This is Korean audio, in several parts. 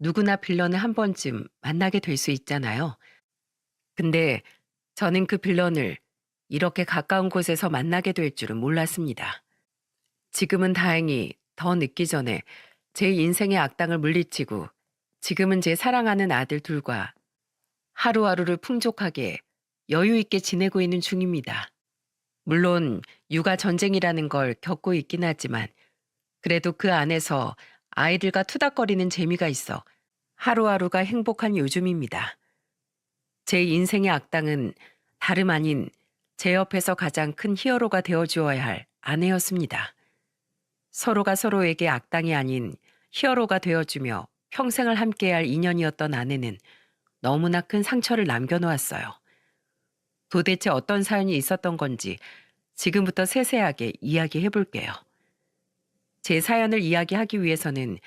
누구나 빌런을 한 번쯤 만나게 될 수 있잖아요. 근데 저는 그 빌런을 이렇게 가까운 곳에서 만나게 될 줄은 몰랐습니다. 지금은 다행히 더 늦기 전에 제 인생의 악당을 물리치고 지금은 제 사랑하는 아들 둘과 하루하루를 풍족하게 여유 있게 지내고 있는 중입니다. 물론 육아 전쟁이라는 걸 겪고 있긴 하지만 그래도 그 안에서 아이들과 투닥거리는 재미가 있어 하루하루가 행복한 요즘입니다. 제 인생의 악당은 다름 아닌 제 옆에서 가장 큰 히어로가 되어 주어야 할 아내였습니다. 서로가 서로에게 악당이 아닌 히어로가 되어주며 평생을 함께할 인연이었던 아내는 너무나 큰 상처를 남겨놓았어요. 도대체 어떤 사연이 있었던 건지 지금부터 세세하게 이야기해 볼게요. 제 사연을 이야기하기 위해서는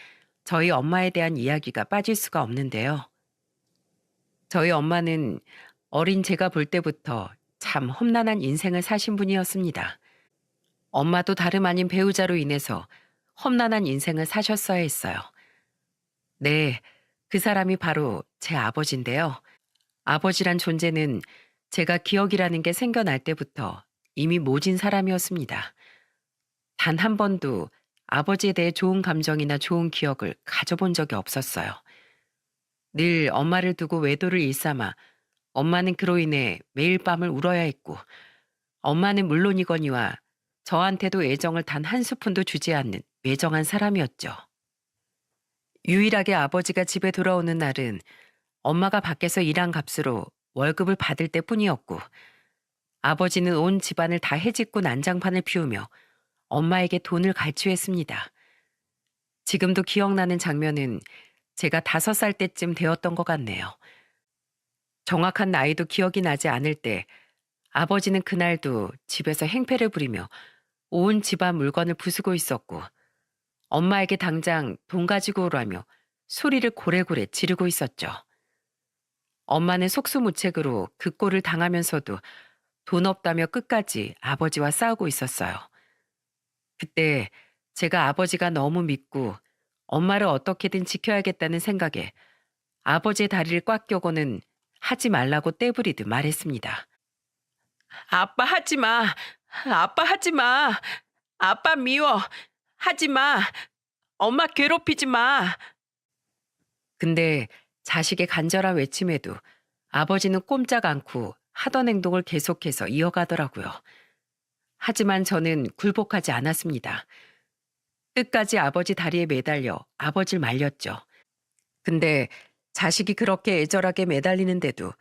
저희 엄마에 대한 이야기가 빠질 수가 없는데요. 저희 엄마는 어린 제가 볼 때부터 참 험난한 인생을 사신 분이었습니다. 엄마도 다름 아닌 배우자로 인해서 험난한 인생을 사셨어야 했어요. 네, 그 사람이 바로 제 아버지인데요. 아버지란 존재는 제가 기억이라는 게 생겨날 때부터 이미 모진 사람이었습니다. 단 한 번도 아버지에 대해 좋은 감정이나 좋은 기억을 가져본 적이 없었어요. 늘 엄마를 두고 외도를 일삼아 엄마는 그로 인해 매일 밤을 울어야 했고 엄마는 물론이거니와 저한테도 애정을 단 한 스푼도 주지 않는 매정한 사람이었죠. 유일하게 아버지가 집에 돌아오는 날은 엄마가 밖에서 일한 값으로 월급을 받을 때뿐이었고 아버지는 온 집안을 다 해짓고 난장판을 피우며 엄마에게 돈을 갈취했습니다. 지금도 기억나는 장면은 제가 5살 때쯤 되었던 것 같네요. 정확한 나이도 기억이 나지 않을 때 아버지는 그날도 집에서 행패를 부리며 온 집안 물건을 부수고 있었고 엄마에게 당장 돈 가지고 오라며 소리를 고래고래 지르고 있었죠. 엄마는 속수무책으로 그 꼴을 당하면서도 돈 없다며 끝까지 아버지와 싸우고 있었어요. 그때 제가 아버지가 너무 믿고 엄마를 어떻게든 지켜야겠다는 생각에 아버지의 다리를 꽉 껴고는 하지 말라고 떼부리듯 말했습니다. 아빠 하지 마. 아빠 하지 마. 아빠 미워. 하지 마. 엄마 괴롭히지 마. 근데 자식의 간절한 외침에도 아버지는 꼼짝 않고 하던 행동을 계속해서 이어가더라고요. 하지만 저는 굴복하지 않았습니다. 끝까지 아버지 다리에 매달려 아버지를 말렸죠. 근데 자식이 그렇게 애절하게 매달리는데도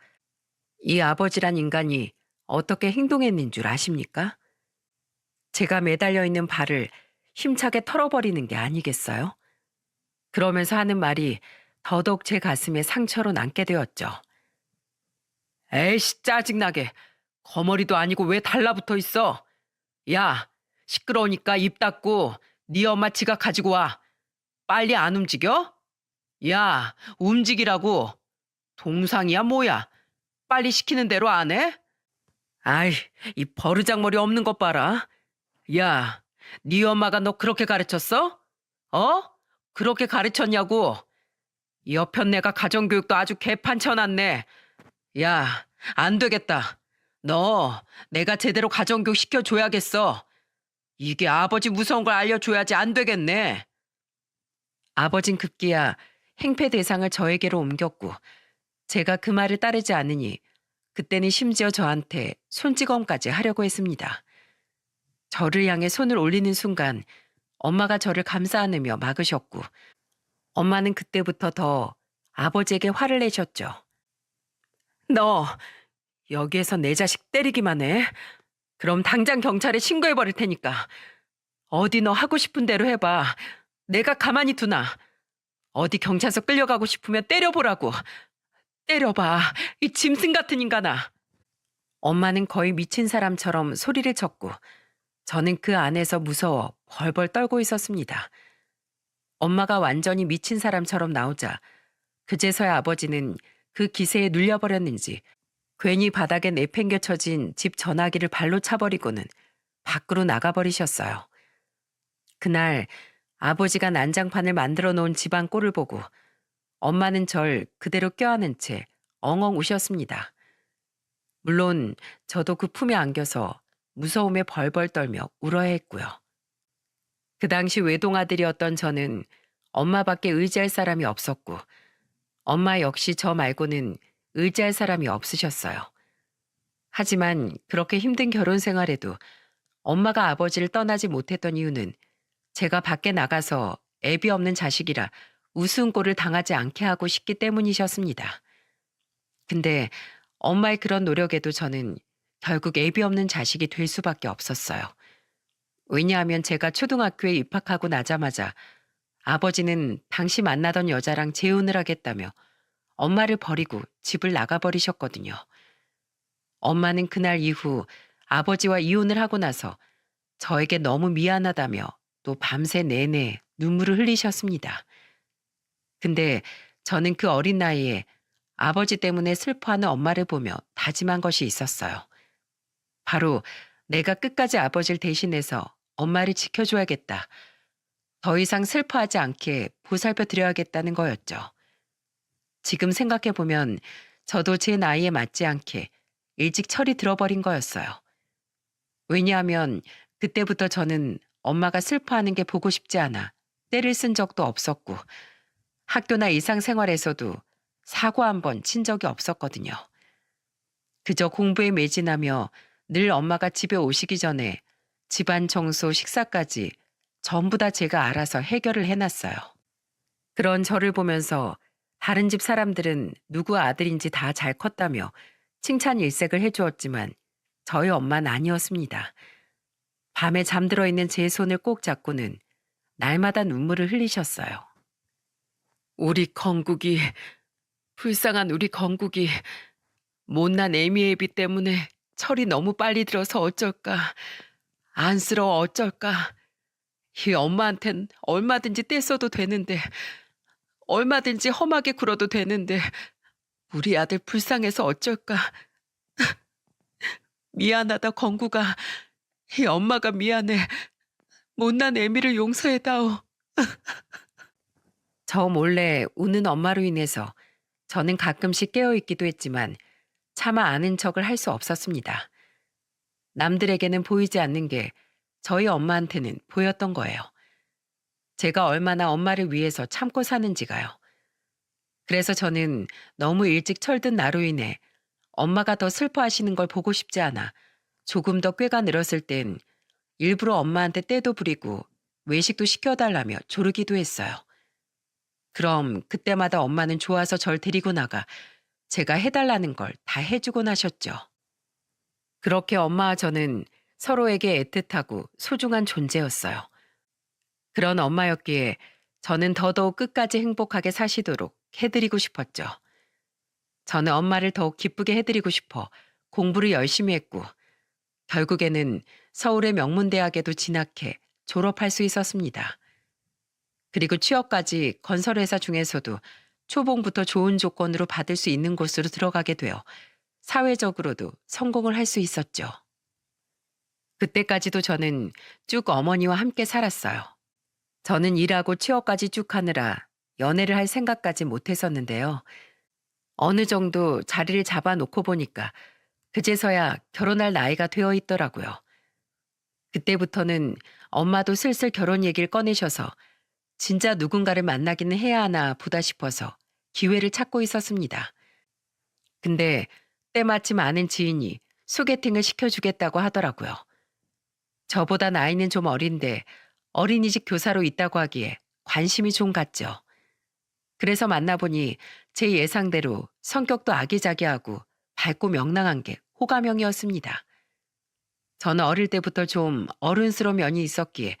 이 아버지란 인간이 어떻게 행동했는 줄 아십니까? 제가 매달려 있는 발을 힘차게 털어버리는 게 아니겠어요? 그러면서 하는 말이 더더욱 제 가슴에 상처로 남게 되었죠. 에이씨 짜증나게. 거머리도 아니고 왜 달라붙어 있어? 야, 시끄러우니까 입 닫고 네 엄마 지갑 가지고 와. 빨리 안 움직여? 야, 움직이라고. 동상이야 뭐야? 빨리 시키는 대로 안 해? 아이, 이 버르장머리 없는 것 봐라. 야, 네 엄마가 너 그렇게 가르쳤어? 어? 그렇게 가르쳤냐고? 여편 내가 가정교육도 아주 개판 쳐놨네. 야, 안 되겠다. 너 내가 제대로 가정교육 시켜줘야겠어. 이게 아버지 무서운 걸 알려줘야지 안 되겠네. 아버진 급기야 행패 대상을 저에게로 옮겼고 제가 그 말을 따르지 않으니 그때는 심지어 저한테 손찌검까지 하려고 했습니다. 저를 향해 손을 올리는 순간 엄마가 저를 감싸 안으며 막으셨고 엄마는 그때부터 더 아버지에게 화를 내셨죠. 너 여기에서 내 자식 때리기만 해. 그럼 당장 경찰에 신고해버릴 테니까. 어디 너 하고 싶은 대로 해봐. 내가 가만히 두나. 어디 경찰서 끌려가고 싶으면 때려보라고. 때려봐. 이 짐승 같은 인간아. 엄마는 거의 미친 사람처럼 소리를 쳤고 저는 그 안에서 무서워 벌벌 떨고 있었습니다. 엄마가 완전히 미친 사람처럼 나오자 그제서야 아버지는 그 기세에 눌려버렸는지 괜히 바닥에 내팽개쳐진 집 전화기를 발로 차버리고는 밖으로 나가버리셨어요. 그날 아버지가 난장판을 만들어 놓은 집안 꼴을 보고 엄마는 절 그대로 껴안은 채 엉엉 우셨습니다. 물론 저도 그 품에 안겨서 무서움에 벌벌 떨며 울어야 했고요. 그 당시 외동아들이었던 저는 엄마밖에 의지할 사람이 없었고 엄마 역시 저 말고는 의지할 사람이 없으셨어요. 하지만 그렇게 힘든 결혼 생활에도 엄마가 아버지를 떠나지 못했던 이유는 제가 밖에 나가서 애비 없는 자식이라 우스운 꼴을 당하지 않게 하고 싶기 때문이셨습니다. 근데 엄마의 그런 노력에도 저는 결국 애비 없는 자식이 될 수밖에 없었어요. 왜냐하면 제가 초등학교에 입학하고 나자마자 아버지는 당시 만나던 여자랑 재혼을 하겠다며 엄마를 버리고 집을 나가버리셨거든요. 엄마는 그날 이후 아버지와 이혼을 하고 나서 저에게 너무 미안하다며 또 밤새 내내 눈물을 흘리셨습니다. 근데 저는 그 어린 나이에 아버지 때문에 슬퍼하는 엄마를 보며 다짐한 것이 있었어요. 바로 내가 끝까지 아버지를 대신해서 엄마를 지켜줘야겠다. 더 이상 슬퍼하지 않게 보살펴 드려야겠다는 거였죠. 지금 생각해보면 저도 제 나이에 맞지 않게 일찍 철이 들어버린 거였어요. 왜냐하면 그때부터 저는 엄마가 슬퍼하는 게 보고 싶지 않아 떼를 쓴 적도 없었고 학교나 일상생활에서도 사고 한 번 친 적이 없었거든요. 그저 공부에 매진하며 늘 엄마가 집에 오시기 전에 집안 청소, 식사까지 전부 다 제가 알아서 해결을 해놨어요. 그런 저를 보면서 다른 집 사람들은 누구 아들인지 다 잘 컸다며 칭찬 일색을 해주었지만 저희 엄마는 아니었습니다. 밤에 잠들어 있는 제 손을 꼭 잡고는 날마다 눈물을 흘리셨어요. 우리 건국이, 불쌍한 우리 건국이 못난 애미애비 때문에 철이 너무 빨리 들어서 어쩔까, 안쓰러워 어쩔까. 이 엄마한텐 얼마든지 떼써도 되는데, 얼마든지 험하게 굴어도 되는데 우리 아들 불쌍해서 어쩔까. 미안하다 건국아. 이 엄마가 미안해. 못난 애미를 용서해다오. 저 몰래 우는 엄마로 인해서 저는 가끔씩 깨어있기도 했지만 차마 아는 척을 할 수 없었습니다. 남들에게는 보이지 않는 게 저희 엄마한테는 보였던 거예요. 제가 얼마나 엄마를 위해서 참고 사는지가요. 그래서 저는 너무 일찍 철든 나로 인해 엄마가 더 슬퍼하시는 걸 보고 싶지 않아 조금 더 꾀가 늘었을 땐 일부러 엄마한테 떼도 부리고 외식도 시켜달라며 조르기도 했어요. 그럼 그때마다 엄마는 좋아서 절 데리고 나가 제가 해달라는 걸 다 해주곤 하셨죠. 그렇게 엄마와 저는 서로에게 애틋하고 소중한 존재였어요. 그런 엄마였기에 저는 더더욱 끝까지 행복하게 사시도록 해드리고 싶었죠. 저는 엄마를 더욱 기쁘게 해드리고 싶어 공부를 열심히 했고 결국에는 서울의 명문대학에도 진학해 졸업할 수 있었습니다. 그리고 취업까지 건설회사 중에서도 초봉부터 좋은 조건으로 받을 수 있는 곳으로 들어가게 되어 사회적으로도 성공을 할 수 있었죠. 그때까지도 저는 쭉 어머니와 함께 살았어요. 저는 일하고 취업까지 쭉 하느라 연애를 할 생각까지 못 했었는데요. 어느 정도 자리를 잡아놓고 보니까 그제서야 결혼할 나이가 되어 있더라고요. 그때부터는 엄마도 슬슬 결혼 얘기를 꺼내셔서 진짜 누군가를 만나기는 해야 하나 보다 싶어서 기회를 찾고 있었습니다. 근데 때마침 아는 지인이 소개팅을 시켜주겠다고 하더라고요. 저보다 나이는 좀 어린데 어린이집 교사로 있다고 하기에 관심이 좀 갔죠. 그래서 만나보니 제 예상대로 성격도 아기자기하고 밝고 명랑한 게 호감형이었습니다. 저는 어릴 때부터 좀 어른스러운 면이 있었기에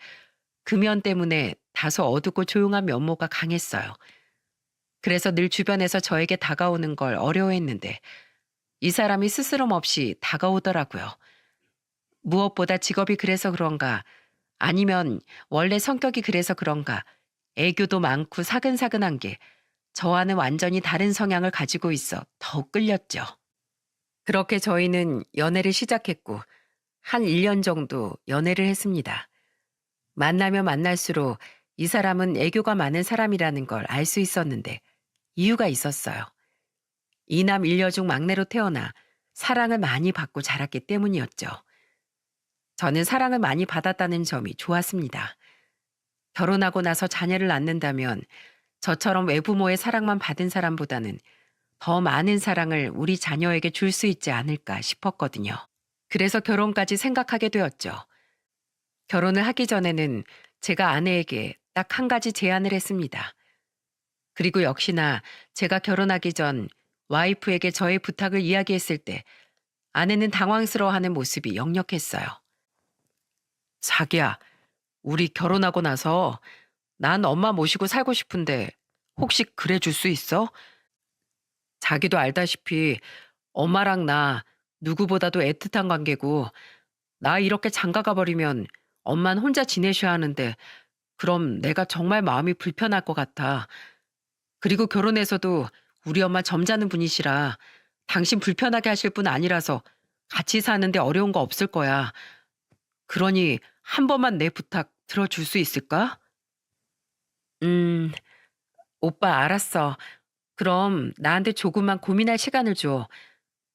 그 면 때문에 다소 어둡고 조용한 면모가 강했어요. 그래서 늘 주변에서 저에게 다가오는 걸 어려워했는데 이 사람이 스스럼 없이 다가오더라고요. 무엇보다 직업이 그래서 그런가 아니면 원래 성격이 그래서 그런가 애교도 많고 사근사근한 게 저와는 완전히 다른 성향을 가지고 있어 더욱 끌렸죠. 그렇게 저희는 연애를 시작했고 한 1년 정도 연애를 했습니다. 만나면 만날수록 이 사람은 애교가 많은 사람이라는 걸 알 수 있었는데 이유가 있었어요. 이남 일녀 중 막내로 태어나 사랑을 많이 받고 자랐기 때문이었죠. 저는 사랑을 많이 받았다는 점이 좋았습니다. 결혼하고 나서 자녀를 낳는다면 저처럼 외부모의 사랑만 받은 사람보다는 더 많은 사랑을 우리 자녀에게 줄 수 있지 않을까 싶었거든요. 그래서 결혼까지 생각하게 되었죠. 결혼을 하기 전에는 제가 아내에게 딱 한 가지 제안을 했습니다. 그리고 역시나 제가 결혼하기 전 와이프에게 저의 부탁을 이야기했을 때 아내는 당황스러워하는 모습이 역력했어요. 자기야, 우리 결혼하고 나서 난 엄마 모시고 살고 싶은데 혹시 그래 줄 수 있어? 자기도 알다시피 엄마랑 나 누구보다도 애틋한 관계고 나 이렇게 장가가 버리면 엄만 혼자 지내셔야 하는데 그럼 내가 정말 마음이 불편할 것 같아. 그리고 결혼해서도 우리 엄마 점잖은 분이시라 당신 불편하게 하실 분 아니라서 같이 사는데 어려운 거 없을 거야. 그러니 한 번만 내 부탁 들어줄 수 있을까? 음, 오빠 알았어. 그럼 나한테 조금만 고민할 시간을 줘.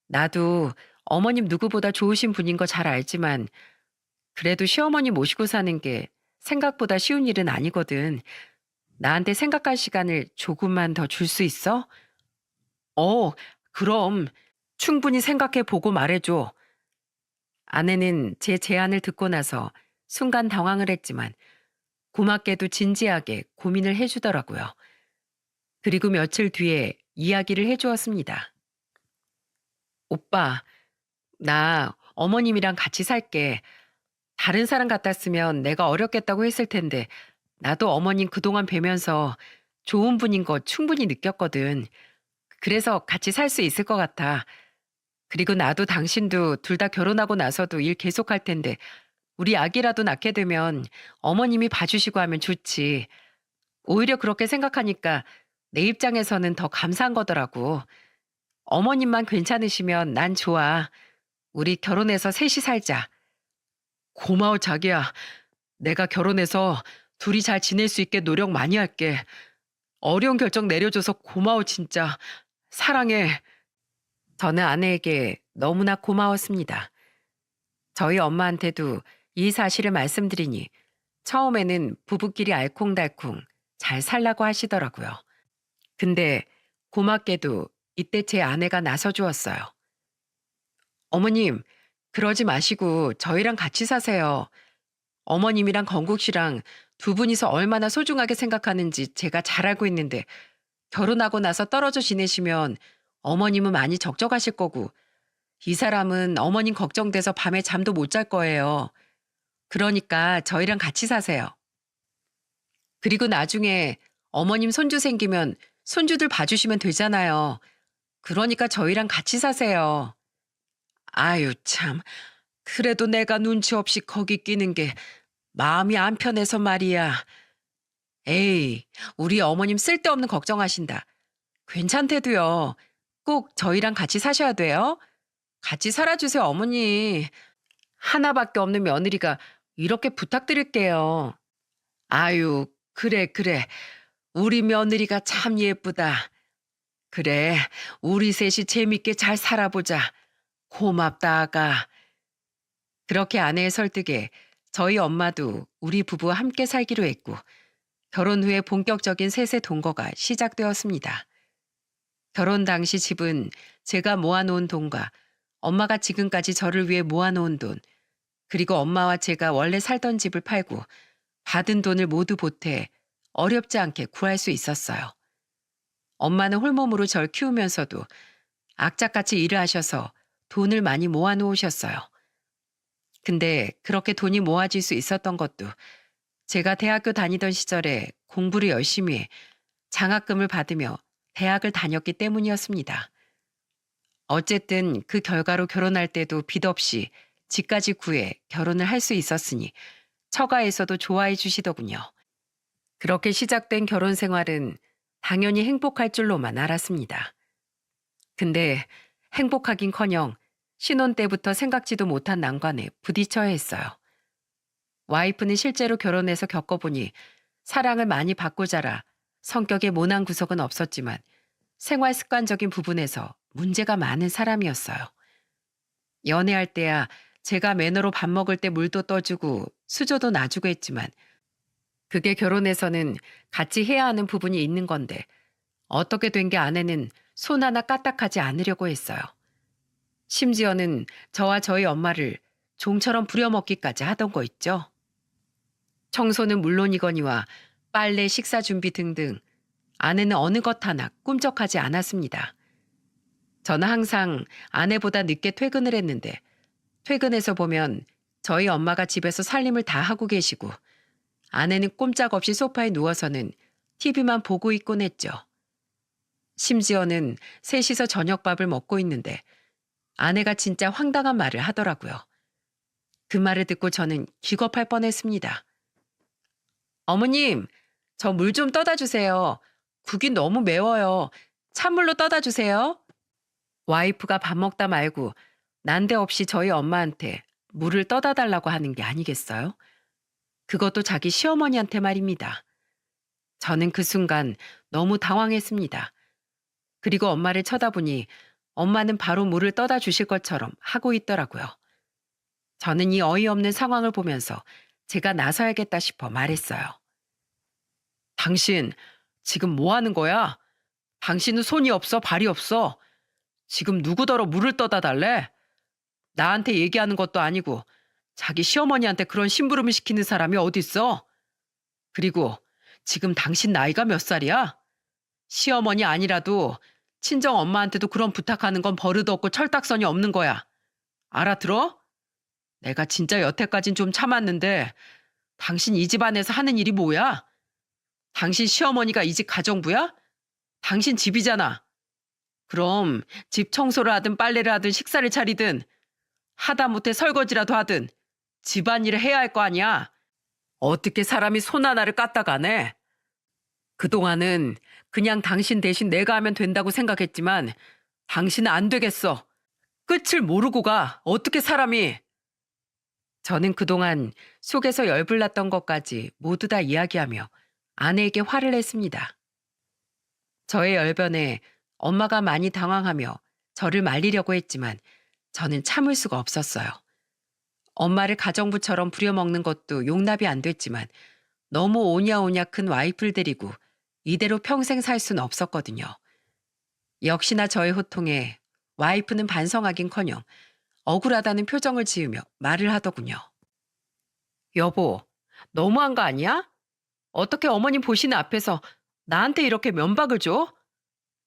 나도 어머님 누구보다 좋으신 분인 거 잘 알지만 그래도 시어머니 모시고 사는 게 생각보다 쉬운 일은 아니거든. 나한테 생각할 시간을 조금만 더 줄 수 있어? 어, 그럼 충분히 생각해 보고 말해줘. 아내는 제 제안을 듣고 나서 순간 당황을 했지만 고맙게도 진지하게 고민을 해주더라고요. 그리고 며칠 뒤에 이야기를 해주었습니다. 오빠, 나 어머님이랑 같이 살게. 다른 사람 같았으면 내가 어렵겠다고 했을 텐데 나도 어머님 그동안 뵈면서 좋은 분인 거 충분히 느꼈거든. 그래서 같이 살 수 있을 것 같아. 그리고 나도 당신도 둘 다 결혼하고 나서도 일 계속할 텐데 우리 아기라도 낳게 되면 어머님이 봐주시고 하면 좋지. 오히려 그렇게 생각하니까 내 입장에서는 더 감사한 거더라고. 어머님만 괜찮으시면 난 좋아. 우리 결혼해서 셋이 살자. 고마워, 자기야. 내가 결혼해서 둘이 잘 지낼 수 있게 노력 많이 할게. 어려운 결정 내려줘서 고마워, 진짜. 사랑해. 저는 아내에게 너무나 고마웠습니다. 저희 엄마한테도 이 사실을 말씀드리니 처음에는 부부끼리 알콩달콩 잘 살라고 하시더라고요. 근데 고맙게도 이때 제 아내가 나서주었어요. 어머님, 그러지 마시고 저희랑 같이 사세요. 어머님이랑 건국 씨랑 두 분이서 얼마나 소중하게 생각하는지 제가 잘 알고 있는데 결혼하고 나서 떨어져 지내시면 어머님은 많이 적적하실 거고 이 사람은 어머님 걱정돼서 밤에 잠도 못 잘 거예요. 그러니까 저희랑 같이 사세요. 그리고 나중에 어머님 손주 생기면 손주들 봐주시면 되잖아요. 그러니까 저희랑 같이 사세요. 아유, 참. 그래도 내가 눈치 없이 거기 끼는 게 마음이 안 편해서 말이야. 에이, 우리 어머님 쓸데없는 걱정하신다. 괜찮대도요. 꼭 저희랑 같이 사셔야 돼요. 같이 살아주세요, 어머니. 하나밖에 없는 며느리가 이렇게 부탁드릴게요. 아유, 그래, 그래. 우리 며느리가 참 예쁘다. 그래, 우리 셋이 재밌게 잘 살아보자. 고맙다, 아가. 그렇게 아내의 설득에 저희 엄마도 우리 부부와 함께 살기로 했고, 결혼 후에 본격적인 세세 동거가 시작되었습니다. 결혼 당시 집은 제가 모아놓은 돈과 엄마가 지금까지 저를 위해 모아놓은 돈, 그리고 엄마와 제가 원래 살던 집을 팔고 받은 돈을 모두 보태 어렵지 않게 구할 수 있었어요. 엄마는 홀몸으로 절 키우면서도 악착같이 일을 하셔서 돈을 많이 모아놓으셨어요. 근데 그렇게 돈이 모아질 수 있었던 것도 제가 대학교 다니던 시절에 공부를 열심히 해 장학금을 받으며 대학을 다녔기 때문이었습니다. 어쨌든 그 결과로 결혼할 때도 빚 없이 집까지 구해 결혼을 할 수 있었으니 처가에서도 좋아해 주시더군요. 그렇게 시작된 결혼 생활은 당연히 행복할 줄로만 알았습니다. 근데 행복하긴커녕 신혼 때부터 생각지도 못한 난관에 부딪혀야 했어요. 와이프는 실제로 결혼해서 겪어보니 사랑을 많이 받고 자라 성격에 모난 구석은 없었지만 생활 습관적인 부분에서 문제가 많은 사람이었어요. 연애할 때야 제가 매너로 밥 먹을 때 물도 떠주고 수저도 놔주고 했지만 그게 결혼해서는 같이 해야 하는 부분이 있는 건데 어떻게 된 게 아내는 손 하나 까딱하지 않으려고 했어요. 심지어는 저와 저희 엄마를 종처럼 부려먹기까지 하던 거 있죠. 청소는 물론이거니와 빨래, 식사 준비 등등 아내는 어느 것 하나 꿈쩍하지 않았습니다. 저는 항상 아내보다 늦게 퇴근을 했는데 퇴근해서 보면 저희 엄마가 집에서 살림을 다 하고 계시고 아내는 꼼짝없이 소파에 누워서는 TV만 보고 있곤 했죠. 심지어는 셋이서 저녁밥을 먹고 있는데 아내가 진짜 황당한 말을 하더라고요. 그 말을 듣고 저는 기겁할 뻔했습니다. 어머님, 저 물 좀 떠다 주세요. 국이 너무 매워요. 찬물로 떠다 주세요. 와이프가 밥 먹다 말고 난데없이 저희 엄마한테 물을 떠다 달라고 하는 게 아니겠어요? 그것도 자기 시어머니한테 말입니다. 저는 그 순간 너무 당황했습니다. 그리고 엄마를 쳐다보니 엄마는 바로 물을 떠다 주실 것처럼 하고 있더라고요. 저는 이 어이없는 상황을 보면서 제가 나서야겠다 싶어 말했어요. 당신 지금 뭐 하는 거야? 당신은 손이 없어, 발이 없어. 지금 누구더러 물을 떠다 달래? 나한테 얘기하는 것도 아니고 자기 시어머니한테 그런 심부름을 시키는 사람이 어딨어? 그리고 지금 당신 나이가 몇 살이야? 시어머니 아니라도 친정 엄마한테도 그런 부탁하는 건 버릇없고 철딱선이 없는 거야. 알아들어? 내가 진짜 여태까진 좀 참았는데 당신 이 집안에서 하는 일이 뭐야? 당신 시어머니가 이 집 가정부야? 당신 집이잖아. 그럼 집 청소를 하든 빨래를 하든 식사를 차리든 하다못해 설거지라도 하든 집안일을 해야 할 거 아니야. 어떻게 사람이 손 하나를 까딱하네? 그동안은 그냥 당신 대신 내가 하면 된다고 생각했지만 당신은 안 되겠어. 끝을 모르고 가. 어떻게 사람이. 저는 그동안 속에서 열불났던 것까지 모두 다 이야기하며 아내에게 화를 냈습니다. 저의 열변에 엄마가 많이 당황하며 저를 말리려고 했지만 저는 참을 수가 없었어요. 엄마를 가정부처럼 부려먹는 것도 용납이 안 됐지만 너무 오냐오냐 큰 와이프를 데리고 이대로 평생 살 수는 없었거든요. 역시나 저의 호통에 와이프는 반성하긴커녕 억울하다는 표정을 지으며 말을 하더군요. 여보, 너무한 거 아니야? 어떻게 어머님 보시는 앞에서 나한테 이렇게 면박을 줘?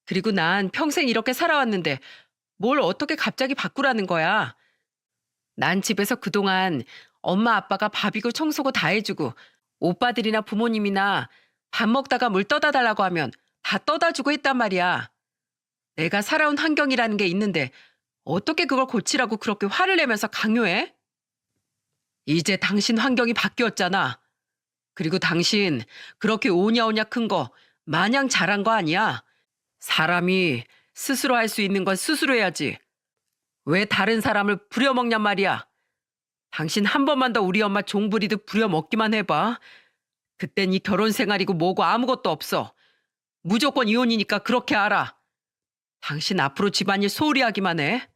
그리고 난 평생 이렇게 살아왔는데 뭘 어떻게 갑자기 바꾸라는 거야? 난 집에서 그동안 엄마 아빠가 밥이고 청소고 다 해주고 오빠들이나 부모님이나 밥 먹다가 물 떠다 달라고 하면 다 떠다 주고 했단 말이야. 내가 살아온 환경이라는 게 있는데 어떻게 그걸 고치라고 그렇게 화를 내면서 강요해? 이제 당신 환경이 바뀌었잖아. 그리고 당신 그렇게 오냐오냐 큰 거 마냥 잘한 거 아니야. 사람이 스스로 할 수 있는 건 스스로 해야지. 왜 다른 사람을 부려먹냔 말이야. 당신 한 번만 더 우리 엄마 종부리듯 부려먹기만 해봐. 그땐 이 결혼 생활이고 뭐고 아무것도 없어. 무조건 이혼이니까 그렇게 알아. 당신 앞으로 집안일 소홀히 하기만 해.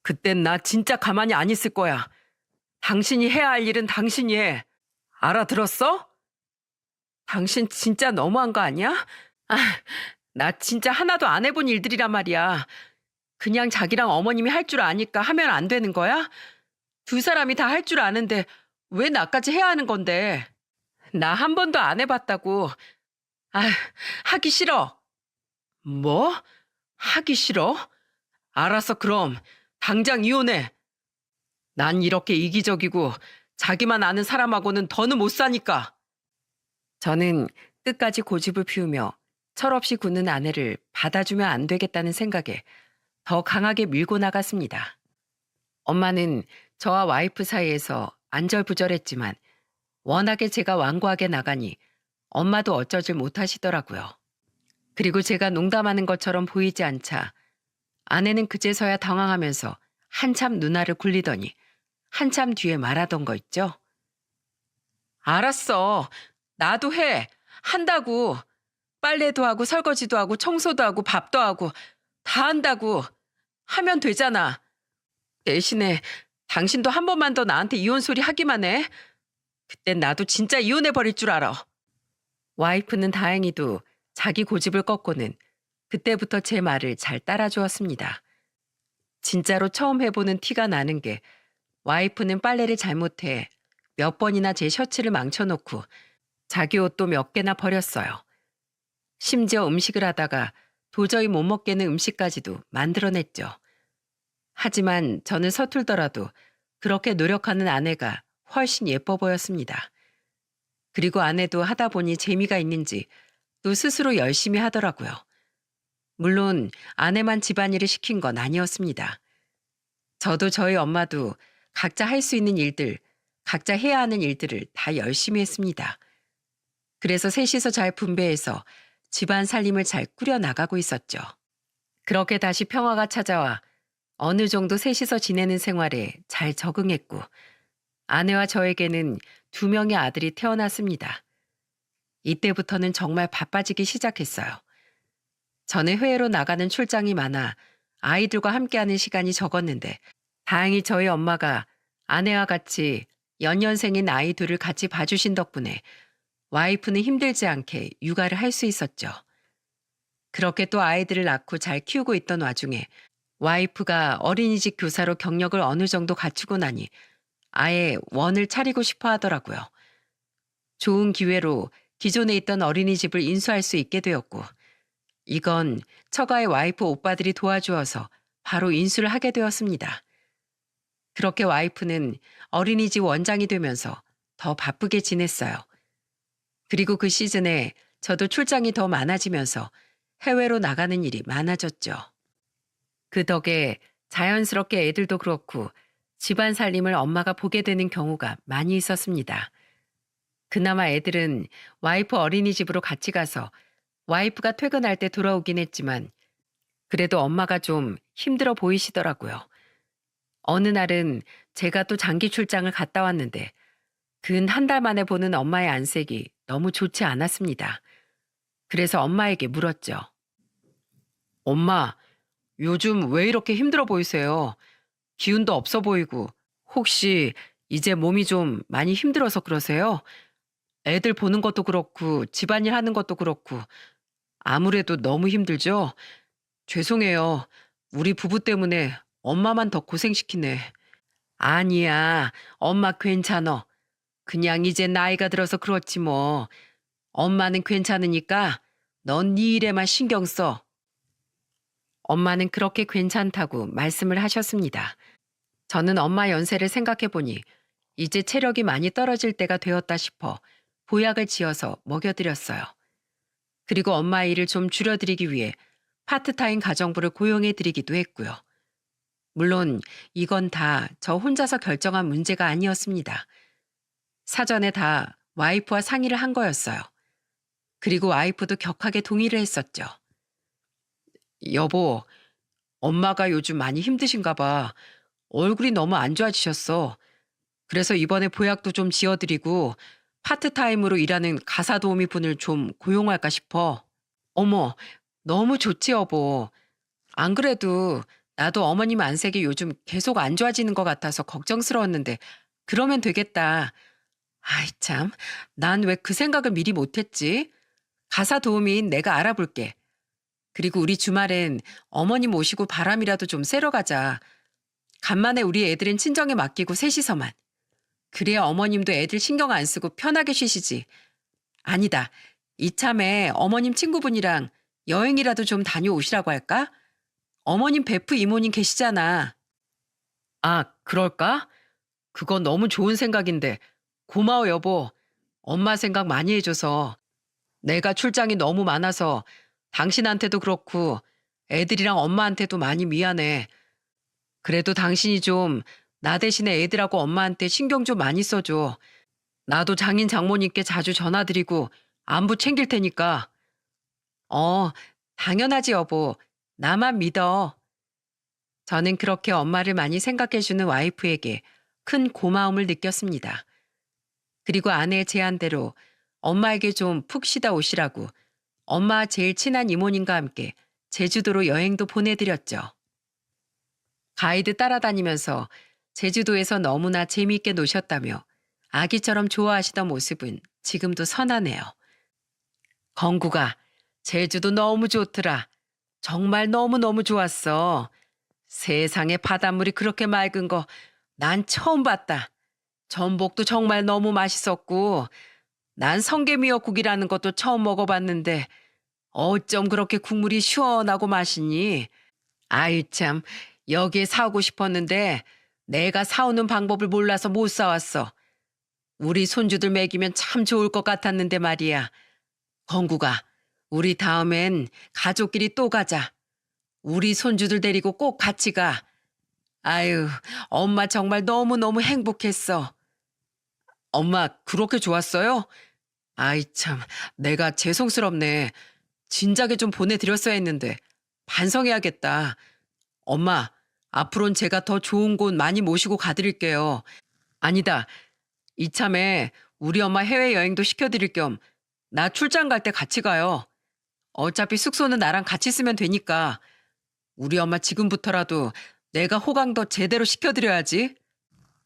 그땐 나 진짜 가만히 안 있을 거야. 당신이 해야 할 일은 당신이 해. 알아들었어? 당신 진짜 너무한 거 아니야? 아, 나 진짜 하나도 안 해본 일들이란 말이야. 그냥 자기랑 어머님이 할 줄 아니까 하면 안 되는 거야? 두 사람이 다 할 줄 아는데 왜 나까지 해야 하는 건데? 나 한 번도 안 해봤다고. 아, 하기 싫어. 뭐? 하기 싫어? 알았어, 그럼. 당장 이혼해. 난 이렇게 이기적이고 자기만 아는 사람하고는 더는 못 사니까. 저는 끝까지 고집을 피우며 철없이 굳는 아내를 받아주면 안 되겠다는 생각에 더 강하게 밀고 나갔습니다. 엄마는 저와 와이프 사이에서 안절부절했지만 워낙에 제가 완고하게 나가니 엄마도 어쩌질 못하시더라고요. 그리고 제가 농담하는 것처럼 보이지 않자 아내는 그제서야 당황하면서 한참 누나를 굴리더니 한참 뒤에 말하던 거 있죠? 알았어. 나도 해. 한다고. 빨래도 하고 설거지도 하고 청소도 하고 밥도 하고 다 한다고 하면 되잖아. 대신에 당신도 한 번만 더 나한테 이혼 소리 하기만 해. 그땐 나도 진짜 이혼해 버릴 줄 알아. 와이프는 다행히도 자기 고집을 꺾고는 그때부터 제 말을 잘 따라주었습니다. 진짜로 처음 해보는 티가 나는 게 와이프는 빨래를 잘못해 몇 번이나 제 셔츠를 망쳐놓고 자기 옷도 몇 개나 버렸어요. 심지어 음식을 하다가 도저히 못 먹겠는 음식까지도 만들어냈죠. 하지만 저는 서툴더라도 그렇게 노력하는 아내가 훨씬 예뻐 보였습니다. 그리고 아내도 하다 보니 재미가 있는지 또 스스로 열심히 하더라고요. 물론 아내만 집안일을 시킨 건 아니었습니다. 저도 저희 엄마도 각자 할 수 있는 일들, 각자 해야 하는 일들을 다 열심히 했습니다. 그래서 셋이서 잘 분배해서 집안 살림을 잘 꾸려 나가고 있었죠. 그렇게 다시 평화가 찾아와 어느 정도 셋이서 지내는 생활에 잘 적응했고 아내와 저에게는 2명의 아들이 태어났습니다. 이때부터는 정말 바빠지기 시작했어요. 저는 해외로 나가는 출장이 많아 아이들과 함께하는 시간이 적었는데 다행히 저희 엄마가 아내와 같이 연년생인 아이 둘을 같이 봐주신 덕분에 와이프는 힘들지 않게 육아를 할 수 있었죠. 그렇게 또 아이들을 낳고 잘 키우고 있던 와중에 와이프가 어린이집 교사로 경력을 어느 정도 갖추고 나니 아예 원을 차리고 싶어 하더라고요. 좋은 기회로 기존에 있던 어린이집을 인수할 수 있게 되었고 이건 처가의 와이프 오빠들이 도와주어서 바로 인수를 하게 되었습니다. 그렇게 와이프는 어린이집 원장이 되면서 더 바쁘게 지냈어요. 그리고 그 시즌에 저도 출장이 더 많아지면서 해외로 나가는 일이 많아졌죠. 그 덕에 자연스럽게 애들도 그렇고 집안 살림을 엄마가 보게 되는 경우가 많이 있었습니다. 그나마 애들은 와이프 어린이집으로 같이 가서 와이프가 퇴근할 때 돌아오긴 했지만 그래도 엄마가 좀 힘들어 보이시더라고요. 어느 날은 제가 또 장기 출장을 갔다 왔는데 근 한 달 만에 보는 엄마의 안색이 너무 좋지 않았습니다. 그래서 엄마에게 물었죠. 엄마, 요즘 왜 이렇게 힘들어 보이세요? 기운도 없어 보이고 혹시 이제 몸이 좀 많이 힘들어서 그러세요? 애들 보는 것도 그렇고 집안일 하는 것도 그렇고 아무래도 너무 힘들죠? 죄송해요. 우리 부부 때문에 엄마만 더 고생시키네. 아니야, 엄마 괜찮어. 그냥 이제 나이가 들어서 그렇지 뭐. 엄마는 괜찮으니까 넌 네 일에만 신경 써. 엄마는 그렇게 괜찮다고 말씀을 하셨습니다. 저는 엄마 연세를 생각해 보니 이제 체력이 많이 떨어질 때가 되었다 싶어 보약을 지어서 먹여드렸어요. 그리고 엄마 일을 좀 줄여드리기 위해 파트타임 가정부를 고용해 드리기도 했고요. 물론 이건 다 저 혼자서 결정한 문제가 아니었습니다. 사전에 다 와이프와 상의를 한 거였어요. 그리고 와이프도 격하게 동의를 했었죠. 여보, 엄마가 요즘 많이 힘드신가 봐. 얼굴이 너무 안 좋아지셨어. 그래서 이번에 보약도 좀 지어드리고 파트타임으로 일하는 가사 도우미 분을 좀 고용할까 싶어. 어머, 너무 좋지 여보. 안 그래도 나도 어머님 안색이 요즘 계속 안 좋아지는 것 같아서 걱정스러웠는데 그러면 되겠다. 아이 참, 난 왜 그 생각을 미리 못했지? 가사 도우미인 내가 알아볼게. 그리고 우리 주말엔 어머님 오시고 바람이라도 좀 쐬러 가자. 간만에 우리 애들은 친정에 맡기고 셋이서만. 그래야 어머님도 애들 신경 안 쓰고 편하게 쉬시지. 아니다. 이참에 어머님 친구분이랑 여행이라도 좀 다녀오시라고 할까? 어머님 베프 이모님 계시잖아. 아, 그럴까? 그건 너무 좋은 생각인데. 고마워, 여보. 엄마 생각 많이 해줘서. 내가 출장이 너무 많아서 당신한테도 그렇고 애들이랑 엄마한테도 많이 미안해. 그래도 당신이 좀 나 대신에 애들하고 엄마한테 신경 좀 많이 써줘. 나도 장인 장모님께 자주 전화드리고 안부 챙길 테니까. 어, 당연하지, 여보. 나만 믿어. 저는 그렇게 엄마를 많이 생각해주는 와이프에게 큰 고마움을 느꼈습니다. 그리고 아내의 제안대로 엄마에게 좀 푹 쉬다 오시라고 엄마 제일 친한 이모님과 함께 제주도로 여행도 보내드렸죠. 가이드 따라다니면서 제주도에서 너무나 재미있게 노셨다며 아기처럼 좋아하시던 모습은 지금도 선하네요. 건구가 제주도 너무 좋더라. 정말 너무너무 좋았어. 세상에 바닷물이 그렇게 맑은 거 난 처음 봤다. 전복도 정말 너무 맛있었고 난 성게미역국이라는 것도 처음 먹어봤는데 어쩜 그렇게 국물이 시원하고 맛있니? 아유 참 여기에 사오고 싶었는데 내가 사오는 방법을 몰라서 못 사왔어. 우리 손주들 먹이면 참 좋을 것 같았는데 말이야. 건구가 우리 다음엔 가족끼리 또 가자. 우리 손주들 데리고 꼭 같이 가. 아유, 엄마 정말 너무너무 행복했어. 엄마, 그렇게 좋았어요? 아이, 참, 내가 죄송스럽네. 진작에 좀 보내드렸어야 했는데. 반성해야겠다. 엄마, 앞으론 제가 더 좋은 곳 많이 모시고 가드릴게요. 아니다. 이참에 우리 엄마 해외여행도 시켜드릴 겸 나 출장 갈 때 같이 가요. 어차피 숙소는 나랑 같이 쓰면 되니까. 우리 엄마 지금부터라도 내가 호강 더 제대로 시켜드려야지.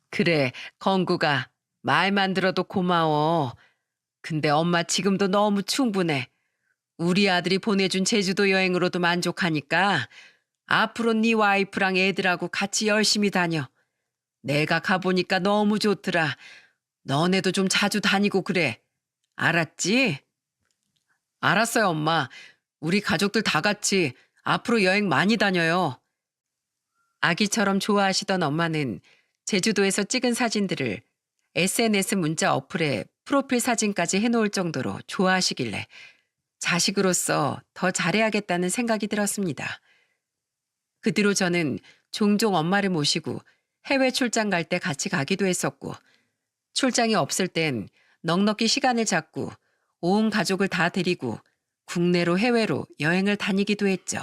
그래, 건구가. 말만 들어도 고마워. 근데 엄마 지금도 너무 충분해. 우리 아들이 보내준 제주도 여행으로도 만족하니까 앞으로 네 와이프랑 애들하고 같이 열심히 다녀. 내가 가보니까 너무 좋더라. 너네도 좀 자주 다니고 그래. 알았지? 알았어요, 엄마. 우리 가족들 다 같이 앞으로 여행 많이 다녀요. 아기처럼 좋아하시던 엄마는 제주도에서 찍은 사진들을 SNS 문자 어플에 프로필 사진까지 해놓을 정도로 좋아하시길래 자식으로서 더 잘해야겠다는 생각이 들었습니다. 그 뒤로 저는 종종 엄마를 모시고 해외 출장 갈 때 같이 가기도 했었고, 출장이 없을 땐 넉넉히 시간을 잡고 온 가족을 다 데리고 국내로 해외로 여행을 다니기도 했죠.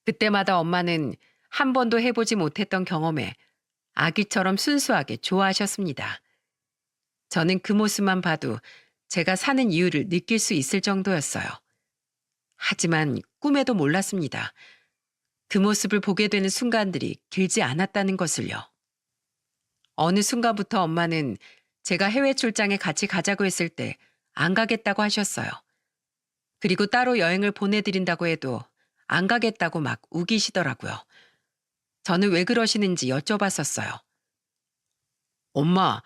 그때마다 엄마는 한 번도 해보지 못했던 경험에 아기처럼 순수하게 좋아하셨습니다. 저는 그 모습만 봐도 제가 사는 이유를 느낄 수 있을 정도였어요. 하지만 꿈에도 몰랐습니다. 그 모습을 보게 되는 순간들이 길지 않았다는 것을요. 어느 순간부터 엄마는 제가 해외 출장에 같이 가자고 했을 때 안 가겠다고 하셨어요. 그리고 따로 여행을 보내드린다고 해도 안 가겠다고 막 우기시더라고요. 저는 왜 그러시는지 여쭤봤었어요. 엄마,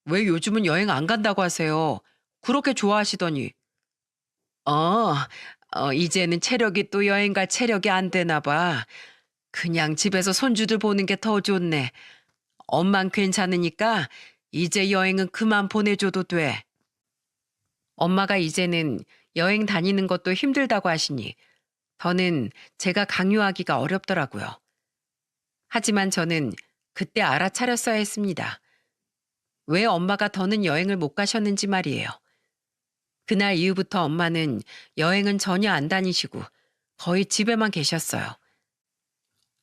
왜 요즘은 여행 안 간다고 하세요? 그렇게 좋아하시더니. 어, 이제는 체력이 또 여행 갈 체력이 안 되나 봐. 그냥 집에서 손주들 보는 게 더 좋네. 엄만 괜찮으니까 이제 여행은 그만 보내줘도 돼. 엄마가 이제는 여행 다니는 것도 힘들다고 하시니 더는 제가 강요하기가 어렵더라고요. 하지만 저는 그때 알아차렸어야 했습니다. 왜 엄마가 더는 여행을 못 가셨는지 말이에요. 그날 이후부터 엄마는 여행은 전혀 안 다니시고 거의 집에만 계셨어요.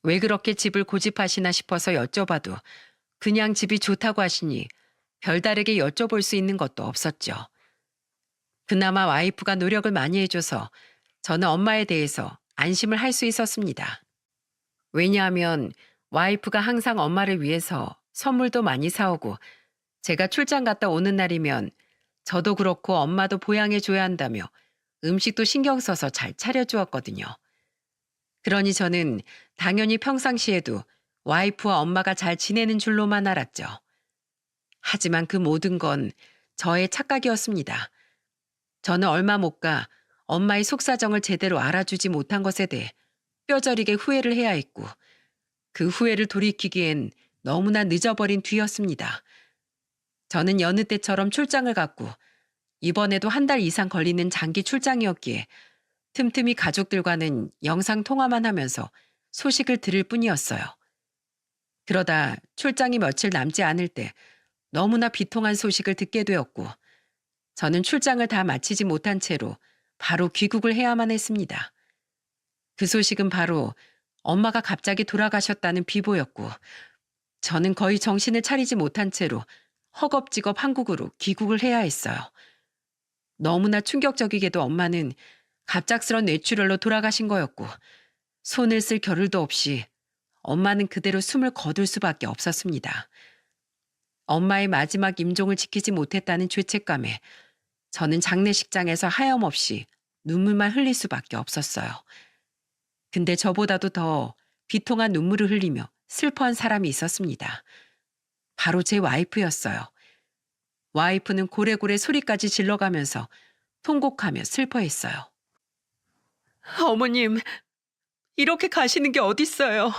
왜 그렇게 집을 고집하시나 싶어서 여쭤봐도 그냥 집이 좋다고 하시니 별다르게 여쭤볼 수 있는 것도 없었죠. 그나마 와이프가 노력을 많이 해줘서 저는 엄마에 대해서 안심을 할 수 있었습니다. 왜냐하면 와이프가 항상 엄마를 위해서 선물도 많이 사오고 제가 출장 갔다 오는 날이면 저도 그렇고 엄마도 보양해 줘야 한다며 음식도 신경 써서 잘 차려주었거든요. 그러니 저는 당연히 평상시에도 와이프와 엄마가 잘 지내는 줄로만 알았죠. 하지만 그 모든 건 저의 착각이었습니다. 저는 얼마 못 가 엄마의 속사정을 제대로 알아주지 못한 것에 대해 뼈저리게 후회를 해야 했고 그 후회를 돌이키기엔 너무나 늦어버린 뒤였습니다. 저는 여느 때처럼 출장을 갔고 이번에도 한 달 이상 걸리는 장기 출장이었기에 틈틈이 가족들과는 영상 통화만 하면서 소식을 들을 뿐이었어요. 그러다 출장이 며칠 남지 않을 때 너무나 비통한 소식을 듣게 되었고 저는 출장을 다 마치지 못한 채로 바로 귀국을 해야만 했습니다. 그 소식은 바로 엄마가 갑자기 돌아가셨다는 비보였고 저는 거의 정신을 차리지 못한 채로 허겁지겁 한국으로 귀국을 해야 했어요. 너무나 충격적이게도 엄마는 갑작스런 뇌출혈로 돌아가신 거였고 손을 쓸 겨를도 없이 엄마는 그대로 숨을 거둘 수밖에 없었습니다. 엄마의 마지막 임종을 지키지 못했다는 죄책감에 저는 장례식장에서 하염없이 눈물만 흘릴 수밖에 없었어요. 근데 저보다도 더 비통한 눈물을 흘리며 슬퍼한 사람이 있었습니다. 바로 제 와이프였어요. 와이프는 고래고래 소리까지 질러가면서 통곡하며 슬퍼했어요. 어머님, 이렇게 가시는 게 어딨어요.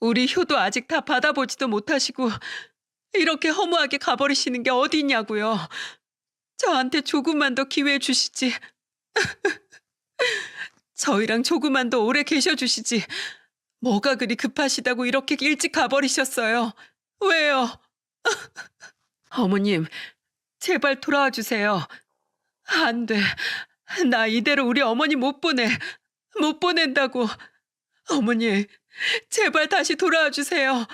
우리 효도 아직 다 받아보지도 못하시고 이렇게 허무하게 가버리시는 게 어딨냐고요. 저한테 조금만 더 기회 주시지. 저희랑 조금만 더 오래 계셔주시지. 뭐가 그리 급하시다고 이렇게 일찍 가버리셨어요. 왜요? 어머님, 제발 돌아와 주세요. 안 돼. 나 이대로 우리 어머니 못 보내. 못 보낸다고. 어머니, 제발 다시 돌아와 주세요.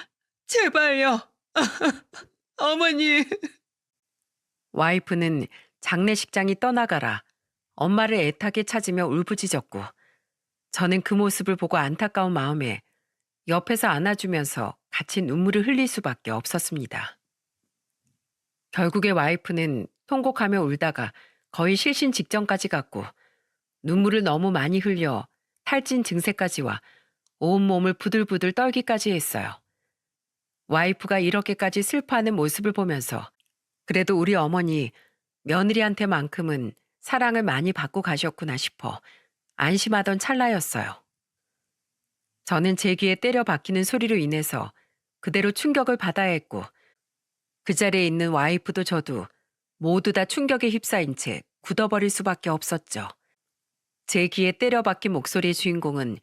제발요. 어머니. 와이프는 장례식장이 떠나가라 엄마를 애타게 찾으며 울부짖었고 저는 그 모습을 보고 안타까운 마음에 옆에서 안아주면서 같이 눈물을 흘릴 수밖에 없었습니다. 결국에 와이프는 통곡하며 울다가 거의 실신 직전까지 갔고 눈물을 너무 많이 흘려 탈진 증세까지 와 온몸을 부들부들 떨기까지 했어요. 와이프가 이렇게까지 슬퍼하는 모습을 보면서 그래도 우리 어머니 며느리한테만큼은 사랑을 많이 받고 가셨구나 싶어 안심하던 찰나였어요. 저는 제 귀에 때려 박히는 소리로 인해서 그대로 충격을 받아야 했고 그 자리에 있는 와이프도 저도 모두 다 충격에 휩싸인 채 굳어버릴 수밖에 없었죠. 제 귀에 때려 박힌 목소리의 주인공은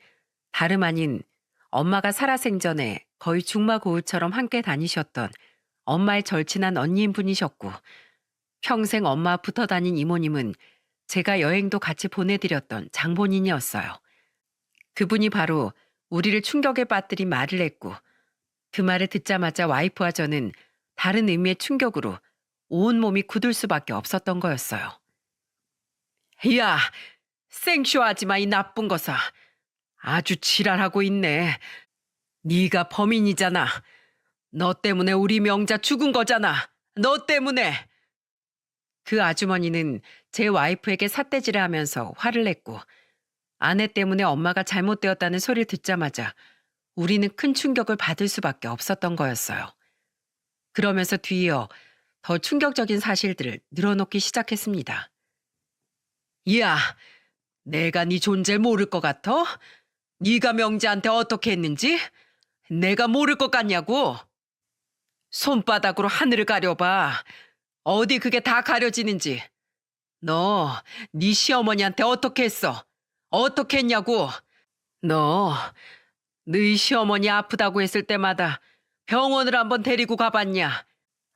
다름 아닌 엄마가 살아생전에 거의 중마고우처럼 함께 다니셨던 엄마의 절친한 언니인 분이셨고 평생 엄마 붙어 다닌 이모님은 제가 여행도 같이 보내드렸던 장본인이었어요. 그분이 바로 우리를 충격에 빠뜨린 말을 했고 그 말을 듣자마자 와이프와 저는 다른 의미의 충격으로 온몸이 굳을 수밖에 없었던 거였어요. 야, 생쇼하지 마 이 나쁜 것아. 아주 지랄하고 있네. 네가 범인이잖아. 너 때문에 우리 명자 죽은 거잖아. 너 때문에. 그 아주머니는 제 와이프에게 삿대질을 하면서 화를 냈고 아내 때문에 엄마가 잘못되었다는 소리를 듣자마자 우리는 큰 충격을 받을 수밖에 없었던 거였어요. 그러면서 뒤이어 더 충격적인 사실들을 늘어놓기 시작했습니다. 야, 내가 네 존재를 모를 것 같아? 네가 명자한테 어떻게 했는지? 내가 모를 것 같냐고? 손바닥으로 하늘을 가려봐. 어디 그게 다 가려지는지. 너, 네 시어머니한테 어떻게 했어? 어떻게 했냐고? 너, 너희 시어머니 아프다고 했을 때마다 병원을 한번 데리고 가봤냐?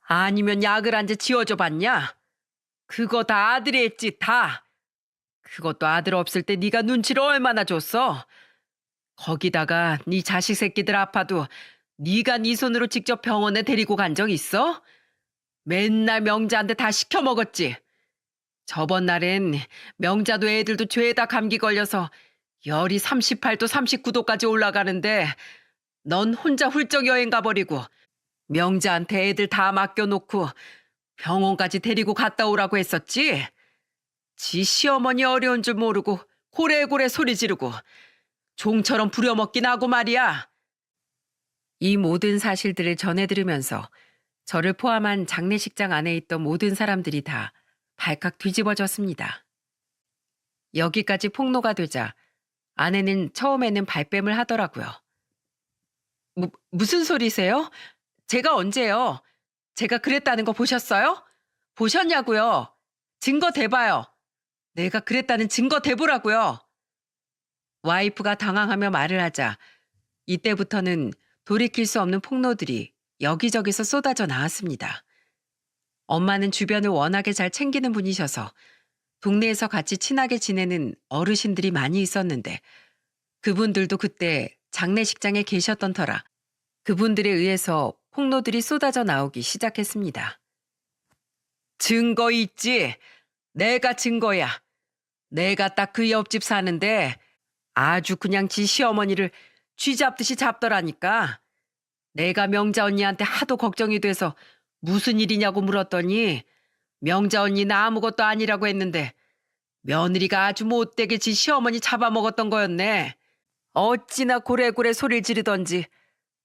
아니면 약을 한 재 지어줘 봤냐? 그거 다 아들이 했지, 다. 그것도 아들 없을 때 네가 눈치를 얼마나 줬어? 거기다가 네 자식 새끼들 아파도 네가 네 손으로 직접 병원에 데리고 간 적 있어? 맨날 명자한테 다 시켜 먹었지. 저번 날엔 명자도 애들도 죄다 감기 걸려서 열이 38도 39도까지 올라가는데 넌 혼자 훌쩍 여행 가버리고 명자한테 애들 다 맡겨놓고 병원까지 데리고 갔다 오라고 했었지. 지 시어머니 어려운 줄 모르고 고래고래 소리 지르고 종처럼 부려먹긴 하고 말이야. 이 모든 사실들을 전해 들으면서 저를 포함한 장례식장 안에 있던 모든 사람들이 다 발칵 뒤집어졌습니다. 여기까지 폭로가 되자 아내는 처음에는 발뺌을 하더라고요. 무슨 소리세요? 제가 언제요? 제가 그랬다는 거 보셨어요? 보셨냐고요? 증거 대봐요. 내가 그랬다는 증거 대보라고요. 와이프가 당황하며 말을 하자 이때부터는 돌이킬 수 없는 폭로들이 여기저기서 쏟아져 나왔습니다. 엄마는 주변을 워낙에 잘 챙기는 분이셔서 동네에서 같이 친하게 지내는 어르신들이 많이 있었는데 그분들도 그때 장례식장에 계셨던 터라 그분들에 의해서 폭로들이 쏟아져 나오기 시작했습니다. 증거 있지? 내가 증거야. 내가 딱 그 옆집 사는데 아주 그냥 지 시어머니를 쥐 잡듯이 잡더라니까. 내가 명자 언니한테 하도 걱정이 돼서 무슨 일이냐고 물었더니 명자 언니는 아무것도 아니라고 했는데 며느리가 아주 못되게 지 시어머니 잡아먹었던 거였네. 어찌나 고래고래 소리를 지르던지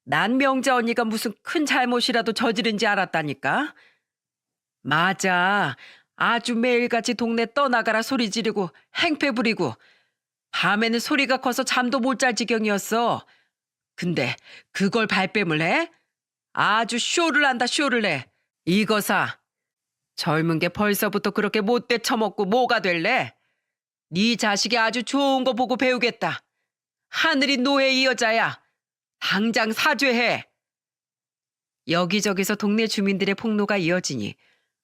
난 명자 언니가 무슨 큰 잘못이라도 저지른지 알았다니까. 맞아. 아주 매일같이 동네 떠나가라 소리 지르고 행패 부리고 밤에는 소리가 커서 잠도 못 잘 지경이었어. 근데 그걸 발뺌을 해? 아주 쇼를 한다 쇼를 해. 이거사. 젊은 게 벌써부터 그렇게 못돼 처먹고 뭐가 될래? 네 자식이 아주 좋은 거 보고 배우겠다. 하늘이 노예 이 여자야. 당장 사죄해. 여기저기서 동네 주민들의 폭로가 이어지니